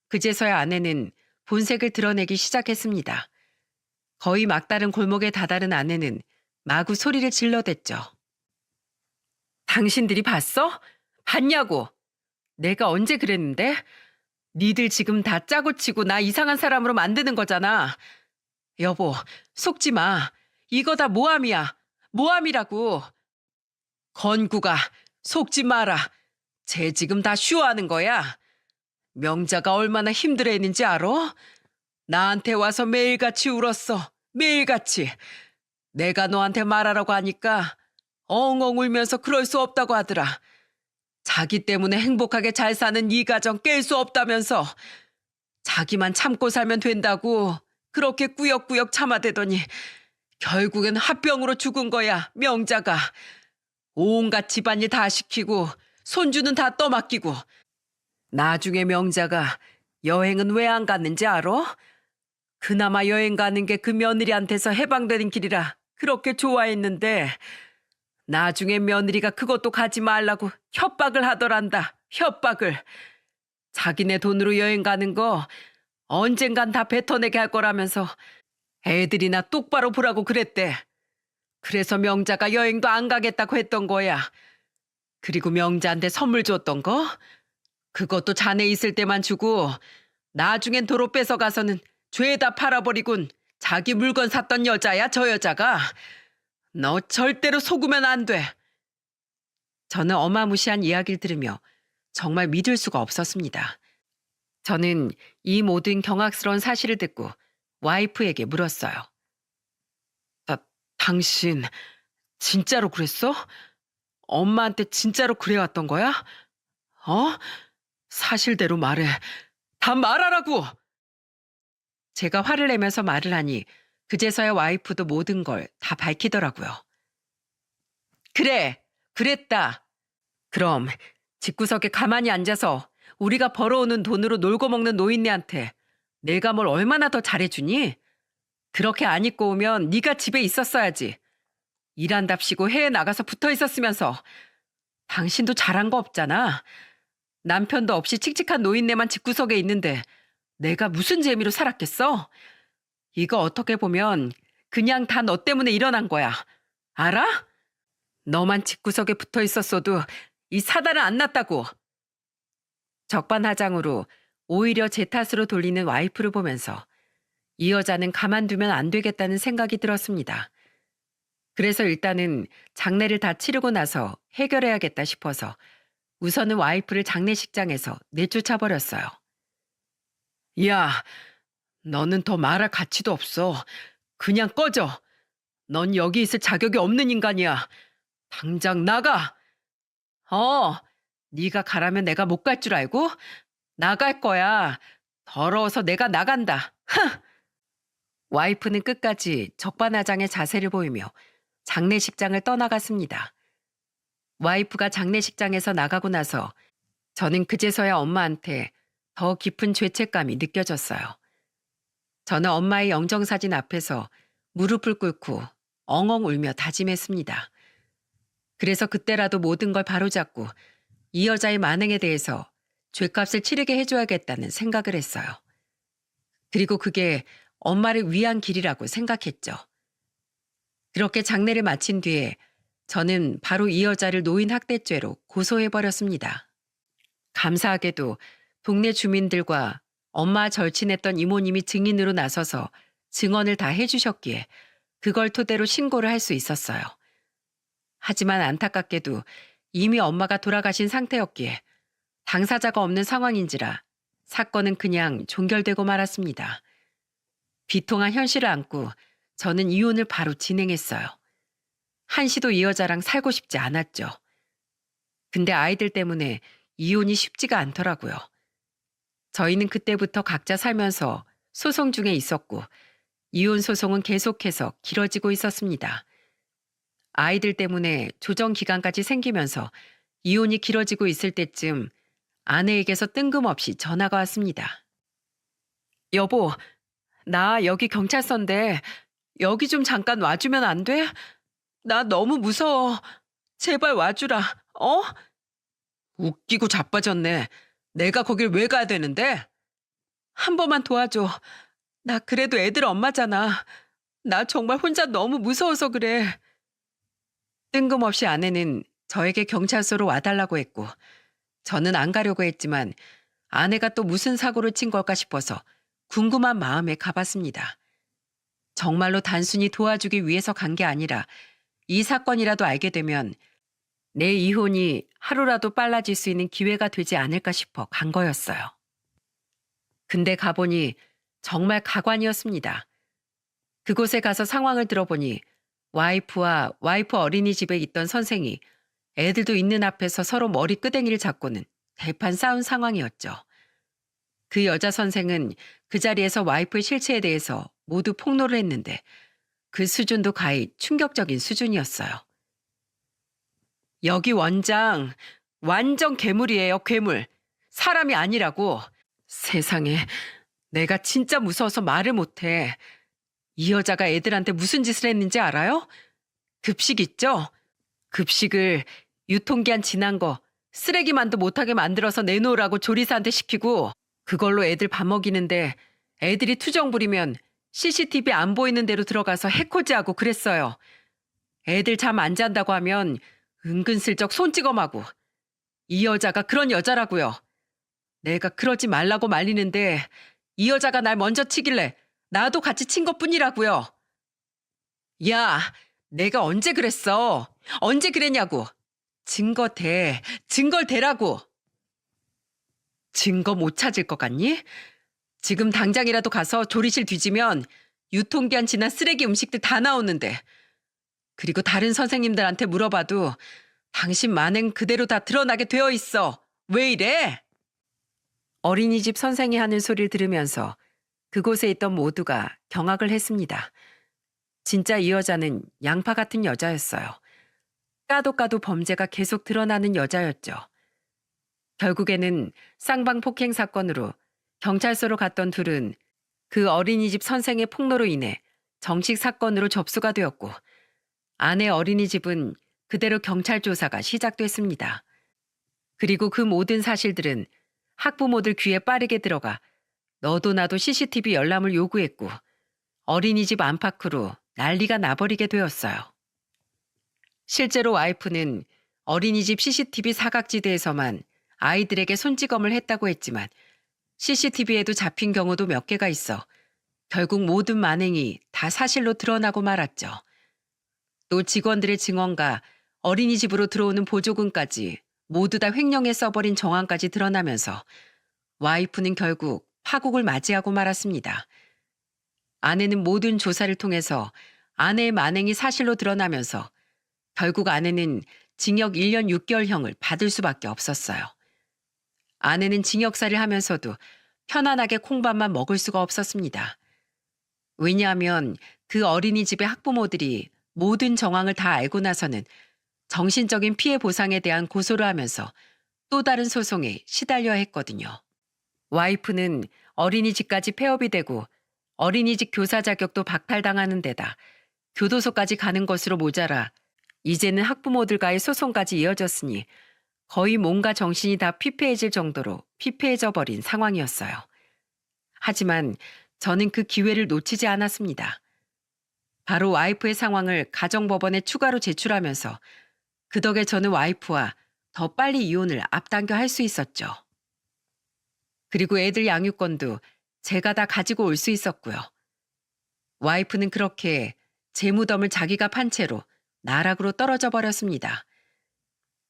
그제서야 아내는 본색을 드러내기 시작했습니다. 거의 막다른 골목에 다다른 아내는 마구 소리를 질러댔죠. 당신들이 봤어? 봤냐고. 내가 언제 그랬는데? 니들 지금 다 짜고 치고 나 이상한 사람으로 만드는 거잖아. 여보, 속지 마. 이거 다 모함이야. 모함이라고. 건구가 속지 마라. 쟤 지금 다 쇼하는 거야. 명자가 얼마나 힘들어했는지 알아? 나한테 와서 매일같이 울었어. 매일같이. 내가 너한테 말하라고 하니까 엉엉 울면서 그럴 수 없다고 하더라. 자기 때문에 행복하게 잘 사는 이 가정 깰 수 없다면서. 자기만 참고 살면 된다고 그렇게 꾸역꾸역 참아대더니 결국엔 화병으로 죽은 거야, 명자가. 온갖 집안일 다 시키고 손주는 다 떠맡기고. 나중에 명자가 여행은 왜 안 갔는지 알아? 그나마 여행 가는 게 그 며느리한테서 해방되는 길이라 그렇게 좋아했는데 나중에 며느리가 그것도 가지 말라고 협박을 하더란다. 협박을. 자기네 돈으로 여행 가는 거 언젠간 다 뱉어내게 할 거라면서 애들이나 똑바로 보라고 그랬대. 그래서 명자가 여행도 안 가겠다고 했던 거야. 그리고 명자한테 선물 줬던 거? 그것도 자네 있을 때만 주고 나중엔 도로 뺏어가서는 죄다 팔아버리군. 자기 물건 샀던 여자야, 저 여자가. 너 절대로 속으면 안 돼. 저는 어마무시한 이야기를 들으며 정말 믿을 수가 없었습니다. 저는 이 모든 경악스러운 사실을 듣고 와이프에게 물었어요. 당신 진짜로 그랬어? 엄마한테 진짜로 그래왔던 거야? 어? 사실대로 말해. 다 말하라고! 제가 화를 내면서 말을 하니 그제서야 와이프도 모든 걸 다 밝히더라고요. 그래, 그랬다. 그럼 집구석에 가만히 앉아서 우리가 벌어오는 돈으로 놀고 먹는 노인네한테 내가 뭘 얼마나 더 잘해주니? 그렇게 안 입고 오면 네가 집에 있었어야지. 일한답시고 해외 나가서 붙어 있었으면서. 당신도 잘한 거 없잖아. 남편도 없이 칙칙한 노인네만 집구석에 있는데 내가 무슨 재미로 살았겠어? 이거 어떻게 보면 그냥 다 너 때문에 일어난 거야. 알아? 너만 집구석에 붙어 있었어도 이 사달은 안 났다고. 적반하장으로 오히려 제 탓으로 돌리는 와이프를 보면서 이 여자는 가만두면 안 되겠다는 생각이 들었습니다. 그래서 일단은 장례를 다 치르고 나서 해결해야겠다 싶어서 우선은 와이프를 장례식장에서 내쫓아 버렸어요. 야, 너는 더 말할 가치도 없어. 그냥 꺼져. 넌 여기 있을 자격이 없는 인간이야. 당장 나가. 네가 가라면 내가 못 갈 줄 알고? 나갈 거야. 더러워서 내가 나간다. 와이프는 끝까지 적반하장의 자세를 보이며 장례식장을 떠나갔습니다. 와이프가 장례식장에서 나가고 나서 저는 그제서야 엄마한테 더 깊은 죄책감이 느껴졌어요. 저는 엄마의 영정사진 앞에서 무릎을 꿇고 엉엉 울며 다짐했습니다. 그래서 그때라도 모든 걸 바로잡고 이 여자의 만행에 대해서 죗값을 치르게 해줘야겠다는 생각을 했어요. 그리고 그게 엄마를 위한 길이라고 생각했죠. 그렇게 장례를 마친 뒤에 저는 바로 이 여자를 노인학대죄로 고소해버렸습니다. 감사하게도 동네 주민들과 엄마 절친했던 이모님이 증인으로 나서서 증언을 다 해주셨기에 그걸 토대로 신고를 할 수 있었어요. 하지만 안타깝게도 이미 엄마가 돌아가신 상태였기에 당사자가 없는 상황인지라 사건은 그냥 종결되고 말았습니다. 비통한 현실을 안고 저는 이혼을 바로 진행했어요. 한시도 이 여자랑 살고 싶지 않았죠. 근데 아이들 때문에 이혼이 쉽지가 않더라고요. 저희는 그때부터 각자 살면서 소송 중에 있었고 이혼 소송은 계속해서 길어지고 있었습니다. 아이들 때문에 조정 기간까지 생기면서 이혼이 길어지고 있을 때쯤 아내에게서 뜬금없이 전화가 왔습니다. 여보, 나 여기 경찰서인데 여기 좀 잠깐 와주면 안 돼? 나 너무 무서워. 제발 와주라. 어? 웃기고 자빠졌네. 내가 거길 왜 가야 되는데? 한 번만 도와줘. 나 그래도 애들 엄마잖아. 나 정말 혼자 너무 무서워서 그래. 뜬금없이 아내는 저에게 경찰서로 와달라고 했고 저는 안 가려고 했지만 아내가 또 무슨 사고를 친 걸까 싶어서 궁금한 마음에 가봤습니다. 정말로 단순히 도와주기 위해서 간 게 아니라 이 사건이라도 알게 되면 내 이혼이 하루라도 빨라질 수 있는 기회가 되지 않을까 싶어 간 거였어요. 근데 가보니 정말 가관이었습니다. 그곳에 가서 상황을 들어보니 와이프와 와이프 어린이집에 있던 선생이 애들도 있는 앞에서 서로 머리 끄댕이를 잡고는 대판 싸운 상황이었죠. 그 여자 선생은 그 자리에서 와이프의 실체에 대해서 모두 폭로를 했는데 그 수준도 가히 충격적인 수준이었어요. 여기 원장 완전 괴물이에요, 괴물. 사람이 아니라고. 세상에, 내가 진짜 무서워서 말을 못해. 이 여자가 애들한테 무슨 짓을 했는지 알아요? 급식 있죠? 급식을 유통기한 지난 거 쓰레기만도 못하게 만들어서 내놓으라고 조리사한테 시키고 그걸로 애들 밥 먹이는데 애들이 투정 부리면 CCTV 안 보이는 데로 들어가서 해코지하고 그랬어요. 애들 잠 안 잔다고 하면 은근슬쩍 손찌검하고. 이 여자가 그런 여자라고요. 내가 그러지 말라고 말리는데 이 여자가 날 먼저 치길래 나도 같이 친 것뿐이라고요. 야, 내가 언제 그랬어? 언제 그랬냐고. 증거 대, 증거를 대라고. 증거 못 찾을 것 같니? 지금 당장이라도 가서 조리실 뒤지면 유통기한 지난 쓰레기 음식들 다 나오는데. 그리고 다른 선생님들한테 물어봐도 당신 만행 그대로 다 드러나게 되어 있어. 왜 이래? 어린이집 선생이 하는 소리를 들으면서 그곳에 있던 모두가 경악을 했습니다. 진짜 이 여자는 양파 같은 여자였어요. 까도 까도 범죄가 계속 드러나는 여자였죠. 결국에는 쌍방 폭행 사건으로 경찰서로 갔던 둘은 그 어린이집 선생의 폭로로 인해 정식 사건으로 접수가 되었고 아내 어린이집은 그대로 경찰 조사가 시작됐습니다. 그리고 그 모든 사실들은 학부모들 귀에 빠르게 들어가 너도 나도 CCTV 열람을 요구했고 어린이집 안팎으로 난리가 나버리게 되었어요. 실제로 와이프는 어린이집 CCTV 사각지대에서만 아이들에게 손찌검을 했다고 했지만 CCTV에도 잡힌 경우도 몇 개가 있어 결국 모든 만행이 다 사실로 드러나고 말았죠. 또 직원들의 증언과 어린이집으로 들어오는 보조금까지 모두 다 횡령해 써버린 정황까지 드러나면서 와이프는 결국 파국을 맞이하고 말았습니다. 아내는 모든 조사를 통해서 아내의 만행이 사실로 드러나면서 결국 아내는 징역 1년 6개월형을 받을 수밖에 없었어요. 아내는 징역살이를 하면서도 편안하게 콩밥만 먹을 수가 없었습니다. 왜냐하면 그 어린이집의 학부모들이 모든 정황을 다 알고 나서는 정신적인 피해 보상에 대한 고소를 하면서 또 다른 소송에 시달려야 했거든요. 와이프는 어린이집까지 폐업이 되고 어린이집 교사 자격도 박탈당하는 데다 교도소까지 가는 것으로 모자라 이제는 학부모들과의 소송까지 이어졌으니 거의 몸과 정신이 다 피폐해질 정도로 피폐해져 버린 상황이었어요. 하지만 저는 그 기회를 놓치지 않았습니다. 바로 와이프의 상황을 가정법원에 추가로 제출하면서 그 덕에 저는 와이프와 더 빨리 이혼을 앞당겨 할 수 있었죠. 그리고 애들 양육권도 제가 다 가지고 올 수 있었고요. 와이프는 그렇게 제 무덤을 자기가 판 채로 나락으로 떨어져 버렸습니다.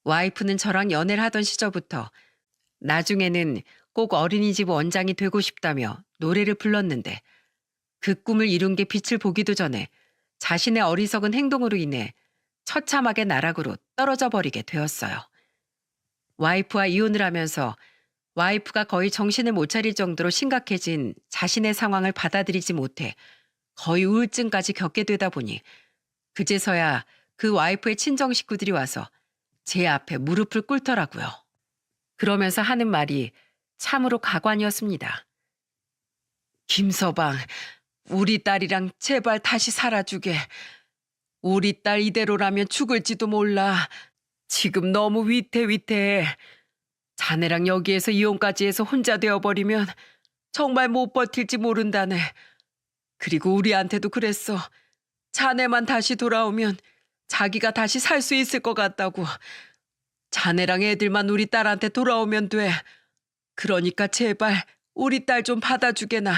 와이프는 저랑 연애를 하던 시절부터 나중에는 꼭 어린이집 원장이 되고 싶다며 노래를 불렀는데 그 꿈을 이룬 게 빛을 보기도 전에 자신의 어리석은 행동으로 인해 처참하게 나락으로 떨어져 버리게 되었어요. 와이프와 이혼을 하면서 와이프가 거의 정신을 못 차릴 정도로 심각해진 자신의 상황을 받아들이지 못해 거의 우울증까지 겪게 되다 보니 그제서야 그 와이프의 친정 식구들이 와서 제 앞에 무릎을 꿇더라고요. 그러면서 하는 말이 참으로 가관이었습니다. 김서방, 우리 딸이랑 제발 다시 살아주게. 우리 딸 이대로라면 죽을지도 몰라. 지금 너무 위태위태해. 자네랑 여기에서 이혼까지 해서 혼자 되어버리면 정말 못 버틸지 모른다네. 그리고 우리한테도 그랬어. 자네만 다시 돌아오면 자기가 다시 살 수 있을 것 같다고. 자네랑 애들만 우리 딸한테 돌아오면 돼. 그러니까 제발 우리 딸 좀 받아주게나.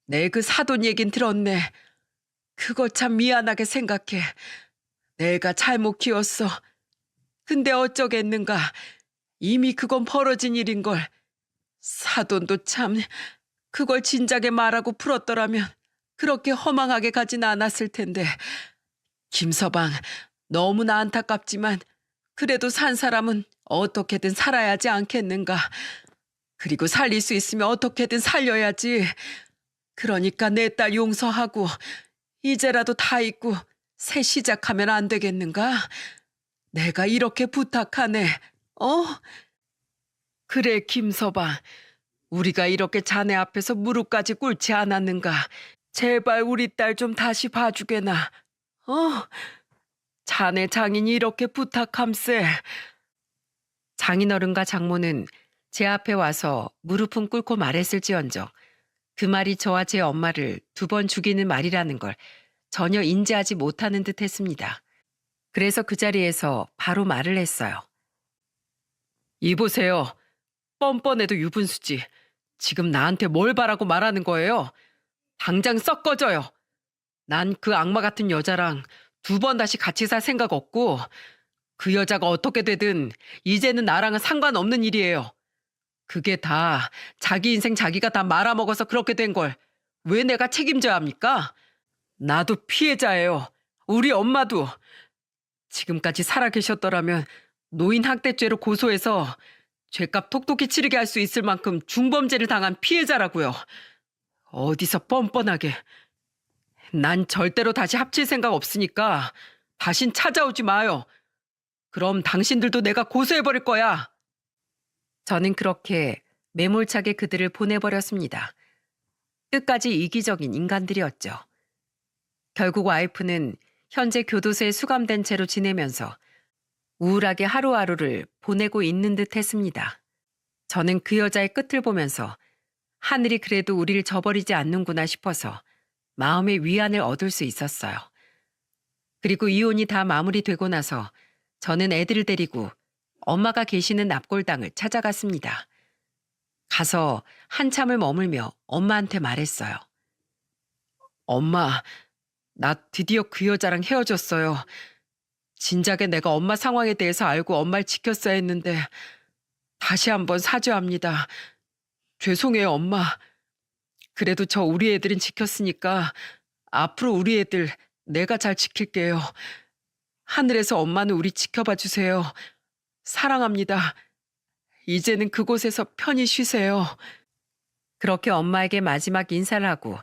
내 그 사돈 얘긴 들었네. 그거 참 미안하게 생각해. 내가 잘못 키웠어. 근데 어쩌겠는가. 이미 그건 벌어진 일인걸. 사돈도 참 그걸 진작에 말하고 풀었더라면 그렇게 허망하게 가진 않았을 텐데. 김서방, 너무나 안타깝지만 그래도 산 사람은 어떻게든 살아야 하지 않겠는가. 그리고 살릴 수 있으면 어떻게든 살려야지. 그러니까 내 딸 용서하고 이제라도 다 잊고 새 시작하면 안 되겠는가? 내가 이렇게 부탁하네. 어? 그래, 김서방. 우리가 이렇게 자네 앞에서 무릎까지 꿇지 않았는가. 제발 우리 딸 좀 다시 봐주게나. 어? 자네 장인이 이렇게 부탁함세. 장인어른과 장모는 제 앞에 와서 무릎은 꿇고 말했을지언정 그 말이 저와 제 엄마를 2번 죽이는 말이라는 걸 전혀 인지하지 못하는 듯 했습니다. 그래서 그 자리에서 바로 말을 했어요. 이보세요. 뻔뻔해도 유분수지. 지금 나한테 뭘 바라고 말하는 거예요? 당장 썩 꺼져요. 난 그 악마 같은 여자랑 2번 다시 같이 살 생각 없고 그 여자가 어떻게 되든 이제는 나랑은 상관없는 일이에요. 그게 다 자기 인생 자기가 다 말아먹어서 그렇게 된 걸 왜 내가 책임져야 합니까? 나도 피해자예요. 우리 엄마도. 지금까지 살아계셨더라면 노인학대죄로 고소해서 죄값 톡톡히 치르게 할 수 있을 만큼 중범죄를 당한 피해자라고요. 어디서 뻔뻔하게. 난 절대로 다시 합칠 생각 없으니까 다신 찾아오지 마요. 그럼 당신들도 내가 고소해버릴 거야. 저는 그렇게 매몰차게 그들을 보내버렸습니다. 끝까지 이기적인 인간들이었죠. 결국 와이프는 현재 교도소에 수감된 채로 지내면서 우울하게 하루하루를 보내고 있는 듯 했습니다. 저는 그 여자의 끝을 보면서 하늘이 그래도 우리를 저버리지 않는구나 싶어서 마음의 위안을 얻을 수 있었어요. 그리고 이혼이 다 마무리되고 나서 저는 애들을 데리고 엄마가 계시는 납골당을 찾아갔습니다. 가서 한참을 머물며 엄마한테 말했어요. 엄마, 나 드디어 그 여자랑 헤어졌어요. 진작에 내가 엄마 상황에 대해서 알고 엄마를 지켰어야 했는데 다시 한번 사죄합니다. 죄송해요, 엄마. 그래도 저 우리 애들은 지켰으니까 앞으로 우리 애들 내가 잘 지킬게요. 하늘에서 엄마는 우리 지켜봐 주세요. 사랑합니다. 이제는 그곳에서 편히 쉬세요. 그렇게 엄마에게 마지막 인사를 하고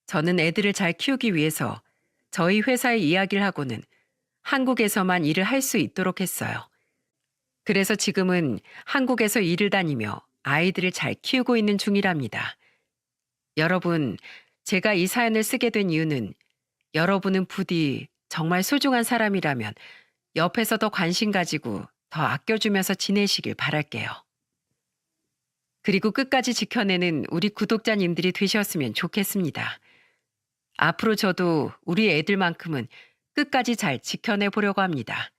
저는 애들을 잘 키우기 위해서 저희 회사의 이야기를 하고는 한국에서만 일을 할 수 있도록 했어요. 그래서 지금은 한국에서 일을 다니며 아이들을 잘 키우고 있는 중이랍니다. 여러분, 제가 이 사연을 쓰게 된 이유는 여러분은 부디 정말 소중한 사람이라면 옆에서 더 관심 가지고 더 아껴주면서 지내시길 바랄게요. 그리고 끝까지 지켜내는 우리 구독자님들이 되셨으면 좋겠습니다. 앞으로 저도 우리 애들만큼은 끝까지 잘 지켜내 보려고 합니다.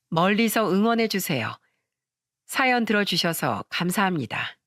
멀리서 응원해 주세요. 사연 들어주셔서 감사합니다.